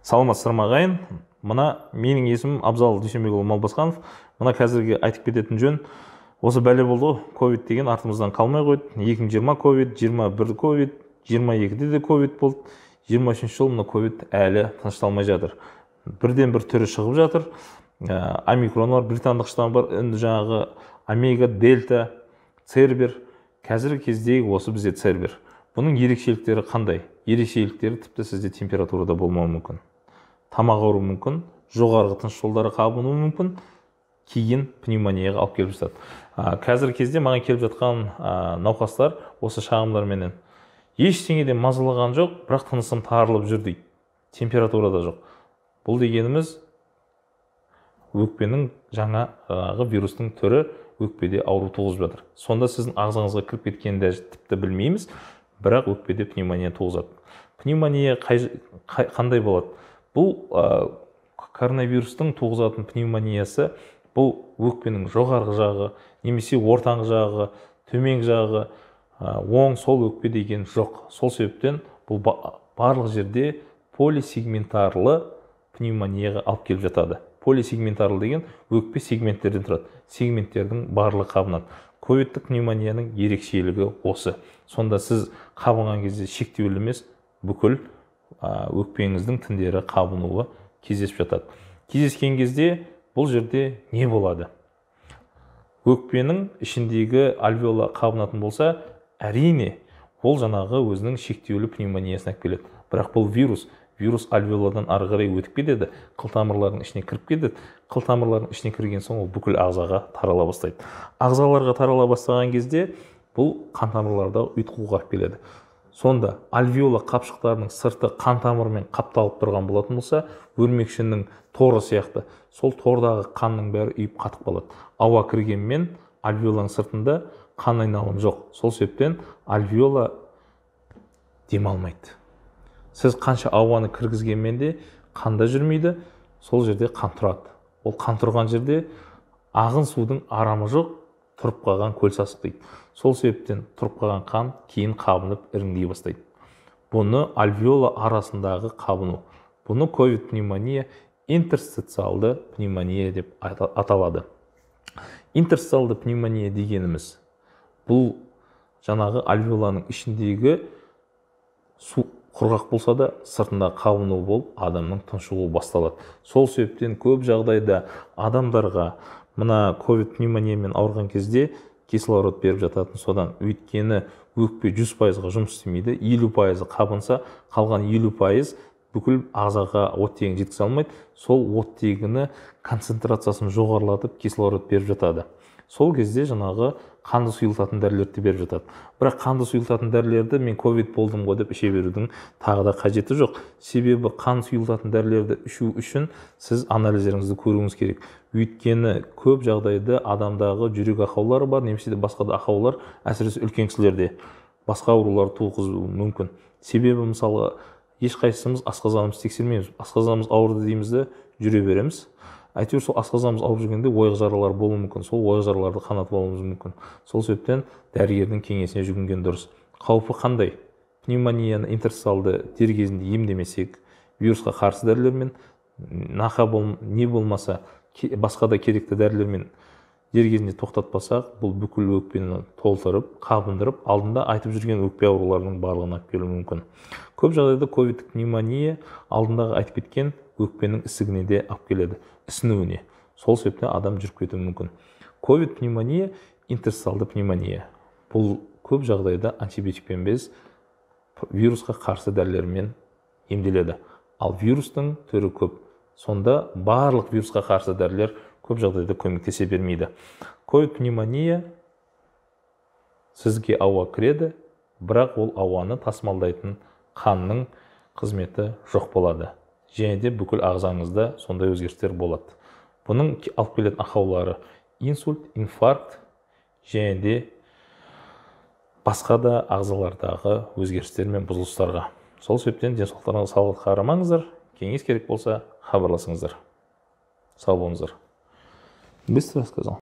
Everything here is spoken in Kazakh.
Саламатсыздар ма ағайын? Мына менің есімім Абзал Дүйсенбекұлы Малбасқанов. Мына қазірге айтып кететін жөн, осы бәле болды, ковид деген артымыздан қалмай қойды. 2020 ковид, 21 ковид, 22-де де ковид болды. 23 жыл мына ковид әлі тынышталмай жатыр. Бірден бір түрі шығып жатыр. Омикрон бар, британдық штамм бар, жаңағы омега, дельта, цербер. Қазіргі кездегі осы бізде цербер. Бұның ерекшеліктері қандай? Ерекшеліктері тіпті сізде температурада болмауы мүмкін. Тамақ ауруы мүмкін, жоғарғы тыныс жолдары қабынуы мүмкін, кейін пневмонияға алып келіп жатады. Қазіргі кезде маған келіп жатқан науқастар осы шағымдарменен ештеңеден мазалаған жоқ, бірақ тынысым тарылып жүр дейді. Температурада жоқ. Бұл дегеніміз өкпенің жаңағы вирустың түрі өкпеде ауру туғызып жатыр. Сонда сіздің ағзаңызға кіріп кеткенді тіпті білмейміз, бірақ өкпеде пневмония туғызады. Пневмония қандай болады? Бұл коронавирустың туғызатын пневмониясы, бұл өкпенің жоғарғы жағы, немесе ортаңғы жағы, төменгі жағы, оң, сол өкпе деген жоқ. Сол себептен бұл барлық жерде полисегментарлы пневмонияға алып келіп жатады. Полисегментарлы деген өкпе сегменттерден тұрады. Сегменттердің барлығы қабынады. Ковидтік пневмонияның ерекшелігі осы. Сонда сіз қабынған кезде шектеулі емес, бүкіл өкпеңіздің тіндері қабынуы кездесіп жатады. Кездескен кезде бұл жерде не болады? Өкпенің ішіндегі альвеола қабынатын болса, әрине ол жаңағы өзінің шектеулі пневмониясына келеді. Бірақ бұл вирус альвеоладан ары қарай өтіп кетеді, қылтамырлардың ішіне кіріп кетеді. Қылтамырлардың ішіне кірген соң ол бүкіл ағзаға тарала бастайды. Ағзаларға тарала бастаған кезде бұл қан тамырларда ұйытқуға алып келеді. Сонда альвеола қапшықтарының сырты қан тамырымен қапталып тұрған болатын болса, өрмекшінің торы сияқты, сол тордағы қанның бәрі үйіп қатып қалады. Ауа кіргенмен альвеоланың сыртында қан айналымы жоқ. Сол себептен альвеола демалмайды. Сіз қанша ауаны кіргізгенмен де қанда жүрмейді, сол жерде қан тұрады. Ол қан тұрған жерде ағын судың арамы жоқ, тұрып қалған көл сасық дейді. Сол себептен тұрып қалған қан кейін қабынып іріңдей бастайды. Бұны альвеола арасындағы қабыну. Бұны ковид пневмония интерстициалды пневмония деп аталады. Интерстициалды пневмония дегеніміз бұл жаңағы альвеоланың ішіндегі су құрғақ болса да сыртында қабыну болып адамның тұншығуы басталады. Сол себептен көп жағдайда адамдарға мына ковид пневмониямен ауырған кезде кислород беріп жататын содан. Өйткені өкпе 100%-ға жұмыс істемейді, 50%-ы қабынса, қалған 50% бүкіл ағзаға оттегін жеткізе алмайды. Сол оттегіні концентрациясын жоғарылатып кислород беріп жатады. Сол кезде жаңағы қанды сұйылтатын дәрілерді беріп жатады. Бірақ қанды сұйылтатын дәрілерді мен ковид болдым ғой деп іше берудің тағы да қажеті жоқ. Себебі қан сұйылтатын дәрілерді ішу үшін сіз анализдеріңізді көруіңіз керек. Өйткені көп жағдайда адамдағы жүрек ақаулары бар, немесе басқа да ақаулар, әсіресе үлкен кісілерде басқа аурулар туғызуы мүмкін. Себебі мысалы ешқайсымыз асқазанымызды тексермейміз. Асқазанымыз ауырды дейміз де жүре береміз. Әйтеуір сол асқазанымыз ауырып жүргенде ойық жаралар болуы мүмкін. Сол ойық жараларды қанатып алуымыз мүмкін. Сол себептен дәрігердің кеңесіне жүгінген дұрыс. Қаупі қандай? Пневмонияны интерстициалды дер кезінде емдемесек, вирусқа қарсы дәрілермен, не болмаса басқа да керекті дәрілермен дер кезінде тоқтатпасақ, бұл бүкіл өкпені толтырып, қабындырып, алдында айтып жүрген өкпе ауруларының барлығына алып келуі мүмкін. Көп жағдайда ковидтік пневмония алдындағы айтып кеткен өкпенің ісігіне де алып келеді, ісінуіне. Сол себептен адам жүріп кетуі мүмкін. Ковид пневмония интерстициалды пневмония. Бұл көп жағдайда антибиотикпен без вирусқа қарсы дәрілермен емделеді. Ал вирустың түрі көп. Сонда барлық вирусқа қарсы дәрілер көп жағдайда көмектесе бермейді. Ковид пневмония сізге ауа кіреді, бірақ ол ауаны тасымалдайтын қанның қызметі жоқ болады. Және де бүкіл ағзаңызда сондай өзгерістер болады. Бұның алып келетін ақаулары инсульт, инфаркт және де басқа да ағзалардағы өзгерістер мен бұзылыстарға. Сол себептен денсаулықтарыңызға салғырт қарамаңыздар. Кеңес керек болса хабарласыңыздар. Сау болыңыздар. Быстро сказал.